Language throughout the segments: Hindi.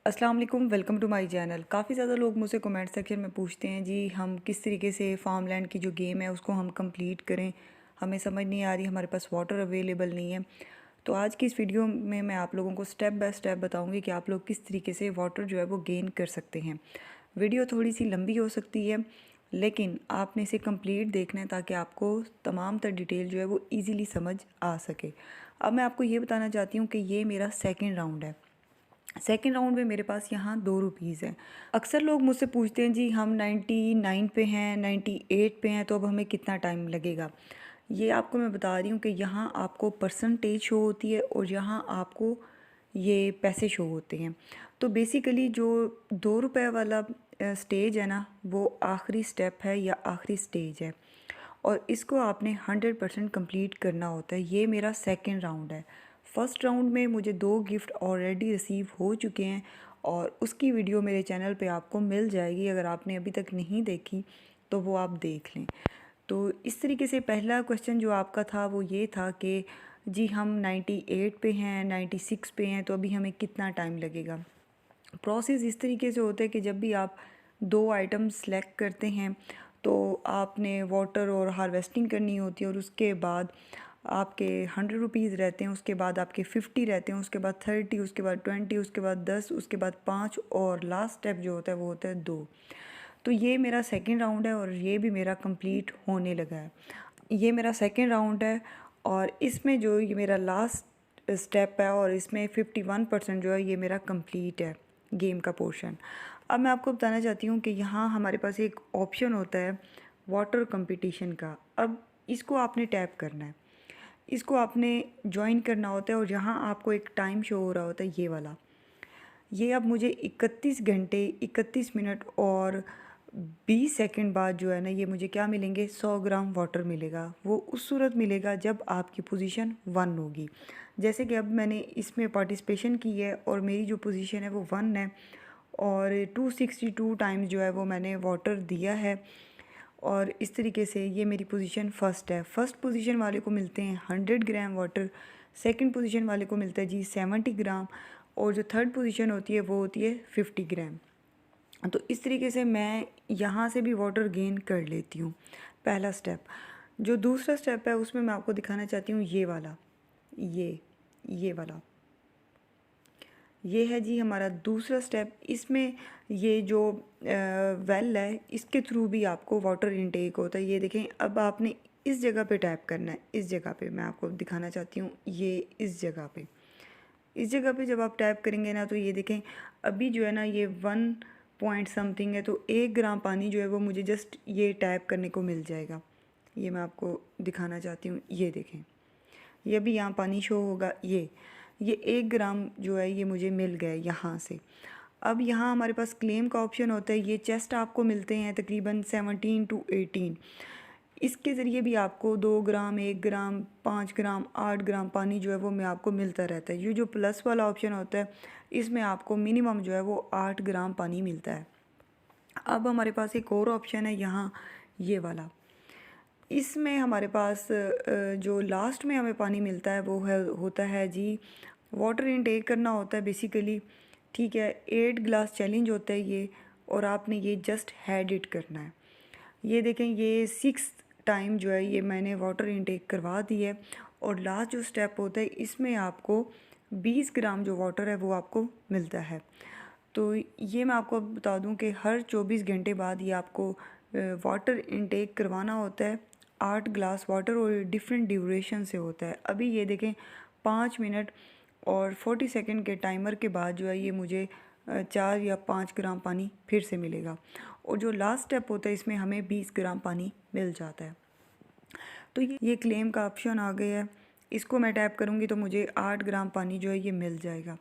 अस्सलाम वालेकुम, वेलकम टू माय चैनल। काफ़ी ज़्यादा लोग मुझसे कमेंट सेक्शन में पूछते हैं जी हम किस तरीके से फार्मलैंड की जो गेम है उसको हम कंप्लीट करें। हमें समझ नहीं आ रही, हमारे पास वाटर अवेलेबल नहीं है। तो आज की इस वीडियो में मैं आप लोगों को स्टेप बाय स्टेप बताऊंगी कि आप लोग किस तरीके से वाटर जो है वो गेन कर सकते हैं। वीडियो थोड़ी सी लंबी हो सकती है, लेकिन आपने इसे कंप्लीट देखना है ताकि आपको तमाम तर डिटेल जो है वो ईज़िली समझ आ सके। अब मैं आपको ये बताना चाहती हूँ कि ये मेरा सेकेंड राउंड है। सेकेंड राउंड में मेरे पास यहाँ ₹2 हैं। अक्सर लोग मुझसे पूछते हैं जी हम 99 पे हैं, 98 पे हैं, तो अब हमें कितना टाइम लगेगा। ये आपको मैं बता रही हूँ कि यहाँ आपको परसेंटेज शो होती है और यहाँ आपको ये पैसे शो होते हैं। तो बेसिकली जो ₹2 वाला स्टेज है ना, वो आखिरी स्टेप है या आखिरी स्टेज है और इसको आपने 100% कंप्लीट करना होता है। ये मेरा सेकेंड राउंड है। फर्स्ट राउंड में मुझे 2 गिफ्ट ऑलरेडी रिसीव हो चुके हैं और उसकी वीडियो मेरे चैनल पे आपको मिल जाएगी। अगर आपने अभी तक नहीं देखी तो वो आप देख लें। तो इस तरीके से पहला क्वेश्चन जो आपका था वो ये था कि जी हम 98 पे हैं, 96 पे हैं, तो अभी हमें कितना टाइम लगेगा। प्रोसेस इस तरीके से होता है कि जब भी आप 2 आइटम सेलेक्ट करते हैं तो आपने वाटर और हार्वेस्टिंग करनी होती है और उसके बाद आपके ₹100 रहते हैं, उसके बाद आपके 50 रहते हैं, उसके बाद 30, उसके बाद 20, उसके बाद 10, उसके बाद 5 और लास्ट स्टेप जो होता है वो होता है 2। तो ये मेरा सेकेंड राउंड है और ये भी मेरा कंप्लीट होने लगा है। ये मेरा सेकेंड राउंड है और इसमें जो ये मेरा लास्ट स्टेप है और इसमें 51% जो है ये मेरा कंप्लीट है गेम का पोर्शन। अब मैं आपको बताना चाहती हूँ कि यहाँ हमारे पास एक ऑप्शन होता है वाटर कंपटीशन का। अब इसको आपने टैप करना है, इसको आपने ज्वाइन करना होता है और यहाँ आपको एक टाइम शो हो रहा होता है ये वाला। ये अब मुझे 31 घंटे 31 मिनट और 20 सेकंड बाद जो है ना ये मुझे क्या मिलेंगे, 100 ग्राम वाटर मिलेगा। वो उस सूरत मिलेगा जब आपकी पोजीशन 1 होगी। जैसे कि अब मैंने इसमें पार्टिसिपेशन की है और मेरी जो पोजीशन है वो 1 है और 262 टाइम्स जो है वो मैंने वाटर दिया है और इस तरीके से ये मेरी पोजीशन फर्स्ट है। फर्स्ट पोजीशन वाले को मिलते हैं 100 ग्राम वाटर, सेकंड पोजीशन वाले को मिलता है जी 70 ग्राम और जो थर्ड पोजीशन होती है वो होती है 50 ग्राम। तो इस तरीके से मैं यहाँ से भी वाटर गेन कर लेती हूँ। पहला स्टेप। जो दूसरा स्टेप है उसमें मैं आपको दिखाना चाहती हूँ ये वाला, ये वाला। ये है जी हमारा दूसरा स्टेप। इसमें ये जो वेल है इसके थ्रू भी आपको वाटर इनटेक होता है। ये देखें, अब आपने इस जगह पे टैप करना है। इस जगह पे मैं आपको दिखाना चाहती हूँ, ये इस जगह पे, इस जगह पे जब आप टैप करेंगे ना तो ये देखें अभी जो है ना ये 1 पॉइंट समथिंग है, तो 1 ग्राम पानी जो है वो मुझे जस्ट ये टैप करने को मिल जाएगा। ये मैं आपको दिखाना चाहती हूँ, ये देखें, ये भी यहाँ पानी शो होगा। ये 1 ग्राम जो है ये मुझे मिल गया यहाँ से। अब यहाँ हमारे पास क्लेम का ऑप्शन होता है। ये चेस्ट आपको मिलते हैं तकरीबन 17 to 18। इसके ज़रिए भी आपको 2 ग्राम, 1 ग्राम, 5 ग्राम, 8 ग्राम पानी जो है वो मैं आपको मिलता रहता है। ये जो प्लस वाला ऑप्शन होता है इसमें आपको मिनिमम जो है वो 8 ग्राम पानी मिलता है। अब हमारे पास एक और ऑप्शन है यहाँ, ये वाला। इसमें हमारे पास जो लास्ट में हमें पानी मिलता है वो होता है जी, वाटर इनटेक करना होता है बेसिकली। ठीक है, 8 ग्लास चैलेंज होता है ये और आपने ये जस्ट हैड इट करना है। ये देखें, ये 6 टाइम जो है ये मैंने वाटर इनटेक करवा दी है और लास्ट जो स्टेप होता है इसमें आपको 20 ग्राम जो वाटर है वो आपको मिलता है। तो ये मैं आपको बता दूं कि हर 24 घंटे बाद ये आपको वाटर इनटेक करवाना होता है। 8 ग्लास वाटर और डिफरेंट ड्यूरेशन से होता है। अभी ये देखें 5 मिनट और 40 सेकंड के टाइमर के बाद जो है ये मुझे 4 या 5 ग्राम पानी फिर से मिलेगा और जो लास्ट स्टेप होता है इसमें हमें 20 ग्राम पानी मिल जाता है। तो ये क्लेम का ऑप्शन आ गया है, इसको मैं टैप करूँगी तो मुझे 8 ग्राम पानी जो है ये मिल जाएगा।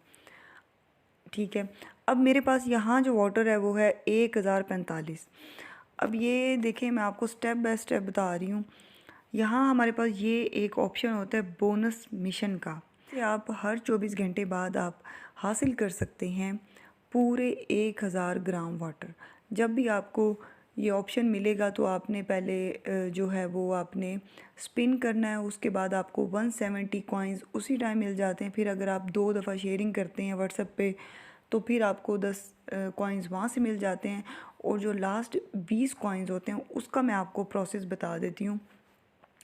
ठीक है, अब मेरे पास यहाँ जो वाटर है वो है 1045। अब ये देखें, मैं आपको स्टेप बाय स्टेप बता रही हूँ। यहाँ हमारे पास ये एक ऑप्शन होता है बोनस मिशन का। आप हर 24 घंटे बाद आप हासिल कर सकते हैं पूरे 1000 ग्राम वाटर। जब भी आपको ये ऑप्शन मिलेगा तो आपने पहले जो है वो आपने स्पिन करना है, उसके बाद आपको 170 कॉइन्स उसी टाइम मिल जाते हैं। फिर अगर आप 2 दफ़ा शेयरिंग करते हैं व्हाट्सएप पे तो फिर आपको 10 कॉइन्स वहाँ से मिल जाते हैं। और जो लास्ट 20 कॉइन्स होते हैं उसका मैं आपको प्रोसेस बता देती हूँ।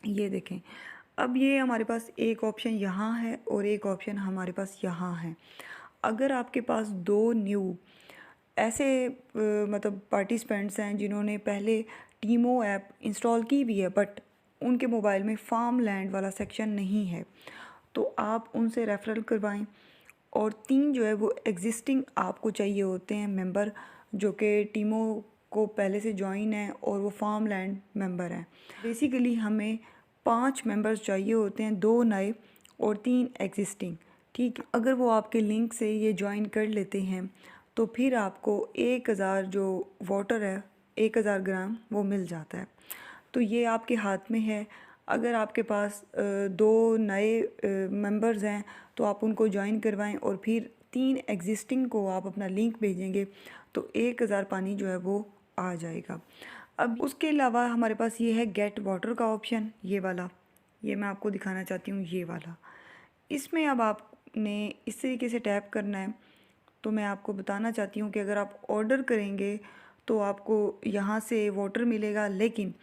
ये देखें, अब ये हमारे पास एक ऑप्शन यहाँ है और एक ऑप्शन हमारे पास यहाँ है। अगर आपके पास दो न्यू ऐसे मतलब पार्टिसिपेंट्स हैं जिन्होंने पहले टीमो ऐप इंस्टॉल की भी है बट उनके मोबाइल में फार्म लैंड वाला सेक्शन नहीं है, तो आप उनसे रेफरल करवाएं। और 3 जो है वो एग्जिस्टिंग आपको चाहिए होते हैं मेंबर, जो कि टीमो को पहले से ज्वाइन है और वो फार्म लैंड मेंबर हैं। बेसिकली हमें 5 मेंबर्स चाहिए होते हैं, 2 नए और 3 एग्जिस्टिंग। ठीक है, अगर वो आपके लिंक से ये ज्वाइन कर लेते हैं तो फिर आपको 1000 जो वाटर है 1000 ग्राम वो मिल जाता है। तो ये आपके हाथ में है। अगर आपके पास 2 नए मेंबर्स हैं तो आप उनको ज्वाइन करवाएं और फिर 3 एग्जिस्टिंग को आप अपना लिंक भेजेंगे तो 1000 पानी जो है वो आ जाएगा। अब उसके अलावा हमारे पास ये है गेट वाटर का ऑप्शन, ये वाला, ये मैं आपको दिखाना चाहती हूँ, ये वाला। इसमें अब आपने इस तरीके से टैप करना है। तो मैं आपको बताना चाहती हूँ कि अगर आप ऑर्डर करेंगे तो आपको यहाँ से वाटर मिलेगा, लेकिन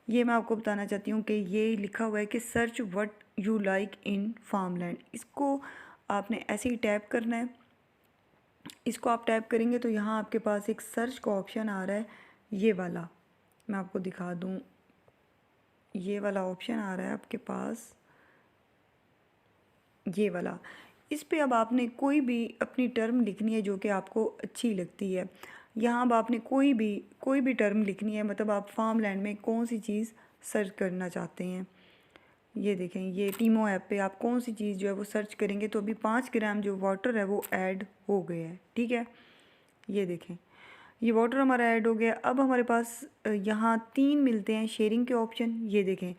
ये मैं आपको बताना चाहती हूँ कि ये लिखा हुआ है कि search what you like in farmland. इसको आपने ऐसे ही टैप करना है। इसको आप टैप करेंगे तो यहाँ आपके पास एक सर्च का ऑप्शन आ रहा है, ये वाला मैं आपको दिखा दूँ। ये वाला ऑप्शन आ रहा है आपके पास, ये वाला। इस पे अब आपने कोई भी अपनी टर्म लिखनी है जो कि आपको अच्छी लगती है। यहाँ अब आपने कोई भी टर्म लिखनी है, मतलब आप फार्म लैंड में कौन सी चीज़ सर्च करना चाहते हैं। ये देखें, ये टीमो ऐप पे आप कौन सी चीज़ जो है वो सर्च करेंगे तो अभी 5 ग्राम जो वाटर है वो ऐड हो गया है। ठीक है, ये देखें, ये वाटर हमारा ऐड हो गया। अब हमारे पास यहाँ 3 मिलते हैं शेयरिंग के ऑप्शन। ये देखें,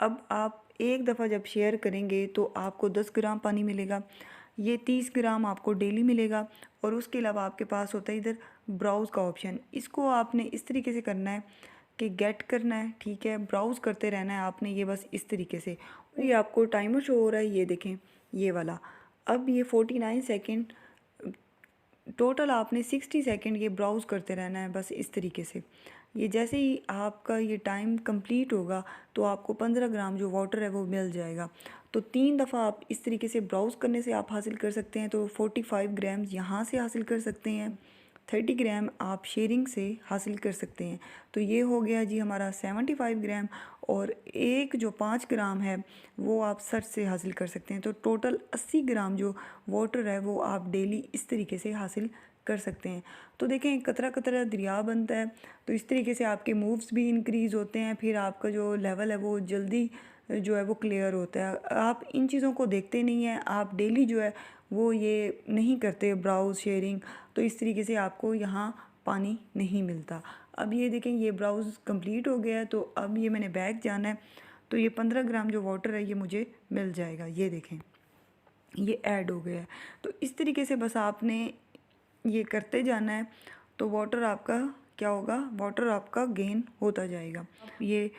अब आप एक दफ़ा जब शेयर करेंगे तो आपको 10 ग्राम पानी मिलेगा, ये 30 ग्राम आपको डेली मिलेगा। और उसके अलावा आपके पास होता है इधर ब्राउज़ का ऑप्शन। इसको आपने इस तरीके से करना है कि गेट करना है, ठीक है, ब्राउज़ करते रहना है आपने, ये बस इस तरीके से। ये आपको टाइमर शो हो रहा है, ये देखें, ये वाला। अब ये 49 सेकेंड टोटल, आपने 60 सेकंड ये ब्राउज़ करते रहना है बस इस तरीके से। ये जैसे ही आपका ये टाइम कंप्लीट होगा तो आपको 15 ग्राम जो वाटर है वो मिल जाएगा। तो 3 दफ़ा आप इस तरीके से ब्राउज़ करने से आप हासिल कर सकते हैं। तो 45 ग्राम यहाँ से हासिल कर सकते हैं, 30 ग्राम आप शेयरिंग से हासिल कर सकते हैं। तो ये हो गया जी हमारा 75 ग्राम, और एक जो 5 ग्राम है वो आप सर्च से हासिल कर सकते हैं। तो टोटल 80 ग्राम जो वाटर है वो आप डेली इस तरीके से हासिल कर सकते हैं। तो देखें, कतरा कतरा दरिया बनता है, तो इस तरीके से आपके मूव्स भी इंक्रीज़ होते हैं, फिर आपका जो लेवल है वो जल्दी जो है वो क्लियर होता है। आप इन चीज़ों को देखते नहीं हैं, आप डेली जो है वो ये नहीं करते ब्राउज़ शेयरिंग, तो इस तरीके से आपको यहाँ पानी नहीं मिलता। अब ये देखें, ये ब्राउज़ कंप्लीट हो गया है, तो अब ये मैंने बैक जाना है, तो ये 15 ग्राम जो वाटर है ये मुझे मिल जाएगा। ये देखें, ये ऐड हो गया है। तो इस तरीके से बस आपने ये करते जाना है, तो वाटर आपका क्या होगा, वाटर आपका गेन होता जाएगा। ये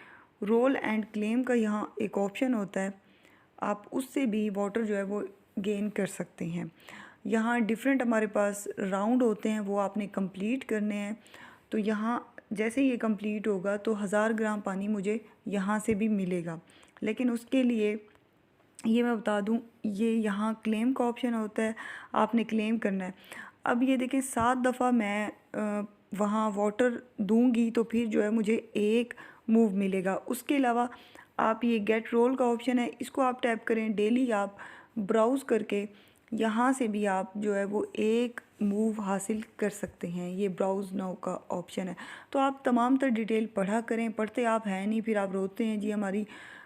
रोल एंड क्लेम का यहाँ एक ऑप्शन होता है, आप उससे भी वाटर जो है वो गेन कर सकते हैं। यहाँ डिफरेंट हमारे पास राउंड होते हैं, वो आपने कंप्लीट करने हैं। तो यहाँ जैसे ये कंप्लीट होगा तो 1000 ग्राम पानी मुझे यहाँ से भी मिलेगा, लेकिन उसके लिए ये मैं बता दूँ, ये यहाँ क्लेम का ऑप्शन होता है, आपने क्लेम करना है। अब ये देखें, 7 दफ़ा मैं वहाँ वाटर दूंगी तो फिर जो है मुझे एक मूव मिलेगा। उसके अलावा आप ये गेट रोल का ऑप्शन है, इसको आप टैप करें, डेली आप ब्राउज़ करके यहाँ से भी आप जो है वो एक मूव हासिल कर सकते हैं। ये ब्राउज़ नाउ का ऑप्शन है। तो आप तमाम तर डिटेल पढ़ा करें, पढ़ते आप हैं नहीं, फिर आप रोते हैं जी हमारी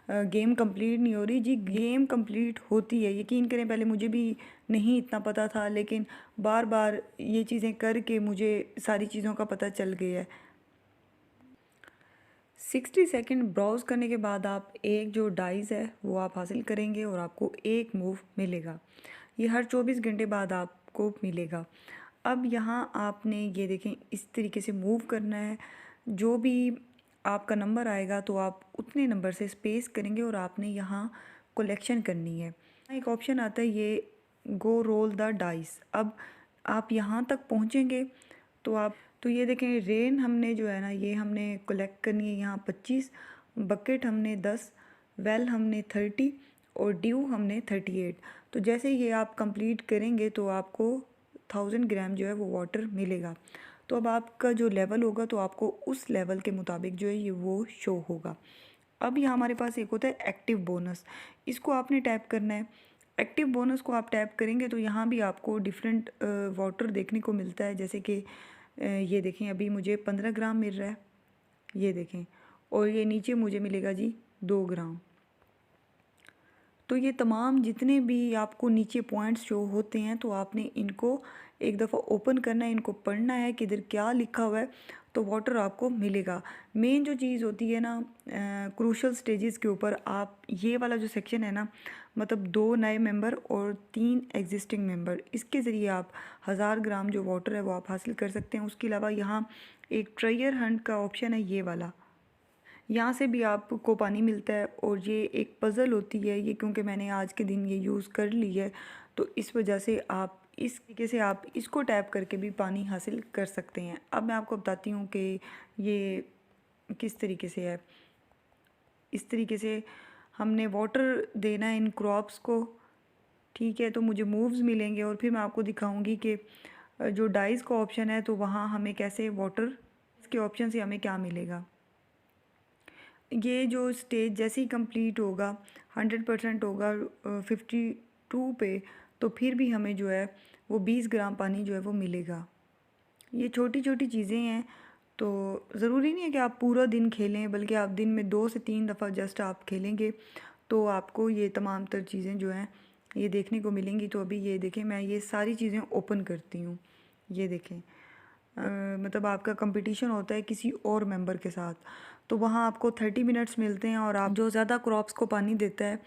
गेम कंप्लीट नहीं हो रही। जी गेम कंप्लीट होती है, यकीन करें, पहले मुझे भी नहीं इतना पता था, लेकिन बार बार ये चीज़ें करके मुझे सारी चीज़ों का पता चल गया है। 60 सेकंड ब्राउज़ करने के बाद आप एक जो डाइस है वो आप हासिल करेंगे और आपको एक मूव मिलेगा। ये हर 24 घंटे बाद आपको मिलेगा। अब यहाँ आपने ये देखें, इस तरीके से मूव करना है। जो भी आपका नंबर आएगा तो आप उतने नंबर से स्पेस करेंगे और आपने यहाँ कलेक्शन करनी है। एक ऑप्शन आता है ये गो रोल द डाइस। अब आप यहाँ तक पहुँचेंगे तो ये देखें, रेन हमने जो है ना ये हमने कलेक्ट करनी है यहाँ 25, बकेट हमने 10, वेल हमने 30 और ड्यू हमने 38। तो जैसे ये आप कंप्लीट करेंगे तो आपको 1000 ग्राम जो है वो वाटर मिलेगा। तो अब आपका जो लेवल होगा तो आपको उस लेवल के मुताबिक जो है ये वो शो होगा। अब यहाँ हमारे पास एक होता है एक्टिव बोनस, इसको आपने टैप करना है। एक्टिव बोनस को आप टैप करेंगे तो यहाँ भी आपको डिफरेंट वाटर देखने को मिलता है, जैसे कि ये देखें अभी मुझे 15 ग्राम मिल रहा है, ये देखें, और ये नीचे मुझे मिलेगा जी 2 ग्राम। तो ये तमाम जितने भी आपको नीचे पॉइंट्स शो होते हैं तो आपने इनको एक दफ़ा ओपन करना है, इनको पढ़ना है कि इधर क्या लिखा हुआ है, तो वाटर आपको मिलेगा। मेन जो चीज़ होती है ना क्रूशल स्टेजेस के ऊपर, आप ये वाला जो सेक्शन है ना, मतलब 2 नए मेंबर और 3 एग्जिस्टिंग मेंबर, इसके ज़रिए आप 1000 ग्राम जो वाटर है वो आप हासिल कर सकते हैं। उसके अलावा यहाँ एक ट्रायर हंट का ऑप्शन है, ये वाला, यहाँ से भी आपको पानी मिलता है। और ये एक पज़ल होती है ये, क्योंकि मैंने आज के दिन ये यूज़ कर ली है तो इस वजह से आप इस तरीके से आप इसको टैप करके भी पानी हासिल कर सकते हैं। अब मैं आपको बताती हूँ कि ये किस तरीके से है। इस तरीके से हमने वाटर देना है इन क्रॉप्स को, ठीक है। तो मुझे मूव्स मिलेंगे और फिर मैं आपको दिखाऊंगी कि जो डाइस का ऑप्शन है तो वहाँ हमें कैसे वाटर के ऑप्शन से हमें क्या मिलेगा। ये जो स्टेज जैसे ही कंप्लीट होगा 100% होगा 52 पे, तो फिर भी हमें जो है वो 20 ग्राम पानी जो है वो मिलेगा। ये छोटी छोटी चीज़ें हैं, तो ज़रूरी नहीं है कि आप पूरा दिन खेलें, बल्कि आप दिन में 2 से 3 दफ़ा जस्ट आप खेलेंगे तो आपको ये तमाम तर चीज़ें जो हैं ये देखने को मिलेंगी। तो अभी ये देखें, मैं ये सारी चीज़ें ओपन करती हूँ, ये देखें। मतलब आपका कंपटीशन होता है किसी और मेंबर के साथ, तो वहाँ आपको 30 मिनट्स मिलते हैं और आप जो ज़्यादा क्रॉप्स को पानी देता है,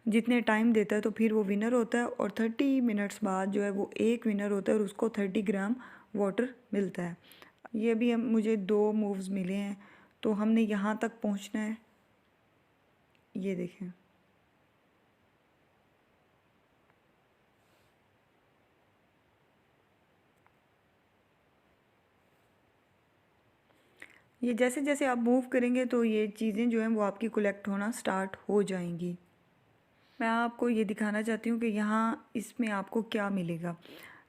जितने टाइम देता है, तो फिर वो विनर होता है। और 30 मिनट्स बाद जो है वो एक विनर होता है और उसको 30 ग्राम वाटर मिलता है। ये भी मुझे 2 मूव्स मिले हैं, तो हमने यहाँ तक पहुँचना है, ये देखें। ये जैसे जैसे आप मूव करेंगे तो ये चीज़ें जो हैं वो आपकी कलेक्ट होना स्टार्ट हो जाएंगी। मैं आपको ये दिखाना चाहती हूँ कि यहाँ इसमें आपको क्या मिलेगा।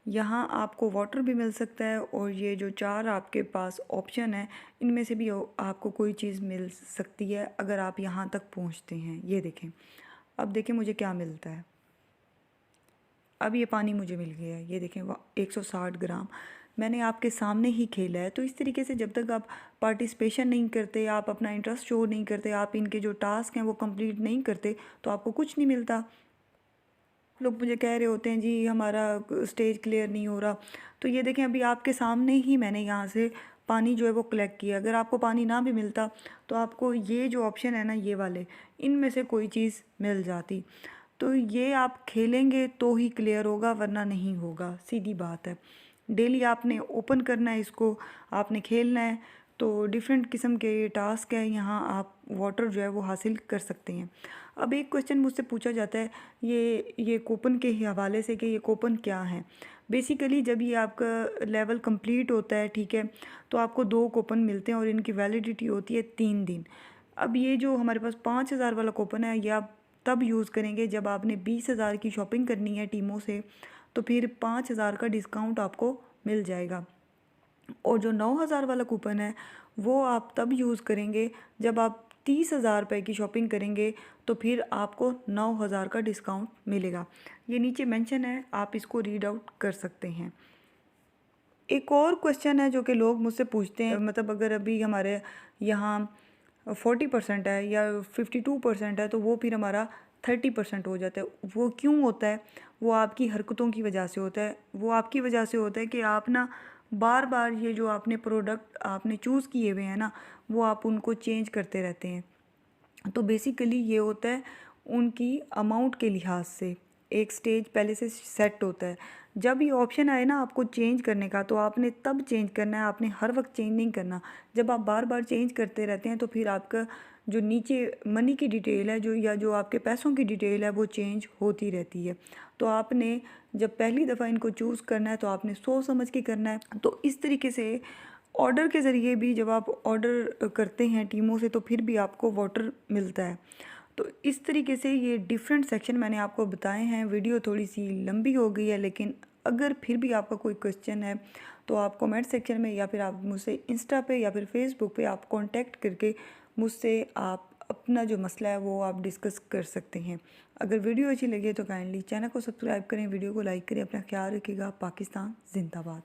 यहाँ आपको वाटर भी मिल सकता है और ये जो 4 आपके पास ऑप्शन है इनमें से भी आपको कोई चीज़ मिल सकती है अगर आप यहाँ तक पहुँचते हैं। ये देखें, अब देखें मुझे क्या मिलता है। अब ये पानी मुझे मिल गया है, ये देखें 160 ग्राम मैंने आपके सामने ही खेला है। तो इस तरीके से जब तक आप पार्टिसिपेशन नहीं करते, आप अपना इंटरेस्ट शो नहीं करते, आप इनके जो टास्क हैं वो कंप्लीट नहीं करते, तो आपको कुछ नहीं मिलता। लोग मुझे कह रहे होते हैं जी हमारा स्टेज क्लियर नहीं हो रहा, तो ये देखें अभी आपके सामने ही मैंने यहाँ से पानी जो है वो कलेक्ट किया। अगर आपको पानी ना भी मिलता तो आपको ये जो ऑप्शन है ना, ये वाले, इनमें से कोई चीज़ मिल जाती। तो ये आप खेलेंगे तो ही क्लियर होगा, वरना नहीं होगा, सीधी बात है। डेली आपने ओपन करना है इसको, आपने खेलना है। तो डिफरेंट किस्म के ये टास्क है, यहाँ आप वाटर जो है वो हासिल कर सकते हैं। अब एक क्वेश्चन मुझसे पूछा जाता है ये कूपन के हवाले से कि ये कूपन क्या है। बेसिकली जब ये आपका लेवल कंप्लीट होता है, ठीक है, तो आपको 2 कूपन मिलते हैं और इनकी वैलिडिटी होती है 3 दिन। अब ये जो हमारे पास 5000 वाला कूपन है ये आप तब यूज़ करेंगे जब आपने 20,000 की शॉपिंग करनी है टीमों से, तो फिर 5000 का डिस्काउंट आपको मिल जाएगा। और जो 9000 वाला कूपन है वो आप तब यूज़ करेंगे जब आप 30,000 रुपये की शॉपिंग करेंगे, तो फिर आपको 9000 का डिस्काउंट मिलेगा। ये नीचे मेंशन है, आप इसको रीड आउट कर सकते हैं। एक और क्वेश्चन है जो कि लोग मुझसे पूछते हैं, मतलब अगर अभी हमारे यहाँ 40% है या 52% है तो वो फिर हमारा 30% हो जाता है। वो क्यों होता है? वो आपकी हरकतों की वजह से होता है। वो आपकी वजह से होता है कि आप ना बार बार ये जो आपने प्रोडक्ट आपने चूज़ किए हुए हैं ना, वो आप उनको चेंज करते रहते हैं। तो बेसिकली ये होता है उनकी अमाउंट के लिहाज से, एक स्टेज पहले से सेट होता है। जब ये ऑप्शन आए ना आपको चेंज करने का, तो आपने तब चेंज करना है, आपने हर वक्त चेंज नहीं करना। जब आप बार बार चेंज करते रहते हैं तो फिर आपका जो नीचे मनी की डिटेल है, जो या जो आपके पैसों की डिटेल है, वो चेंज होती रहती है। तो आपने जब पहली दफ़ा इनको चूज़ करना है तो आपने सोच समझ के करना है। तो इस तरीके से ऑर्डर के ज़रिए भी जब आप ऑर्डर करते हैं टीमों से तो फिर भी आपको वाटर मिलता है। तो इस तरीके से ये डिफरेंट सेक्शन मैंने आपको बताए हैं। वीडियो थोड़ी सी लंबी हो गई है, लेकिन अगर फिर भी आपका कोई क्वेश्चन है तो आप कमेंट सेक्शन में या फिर आप मुझसे इंस्टा पे या फिर फेसबुक पे आप कांटेक्ट करके मुझसे आप अपना जो मसला है वो आप डिस्कस कर सकते हैं। अगर वीडियो अच्छी लगे तो काइंडली चैनल को सब्सक्राइब करें, वीडियो को लाइक करें, अपना ख्याल रखिएगा। पाकिस्तान जिंदाबाद।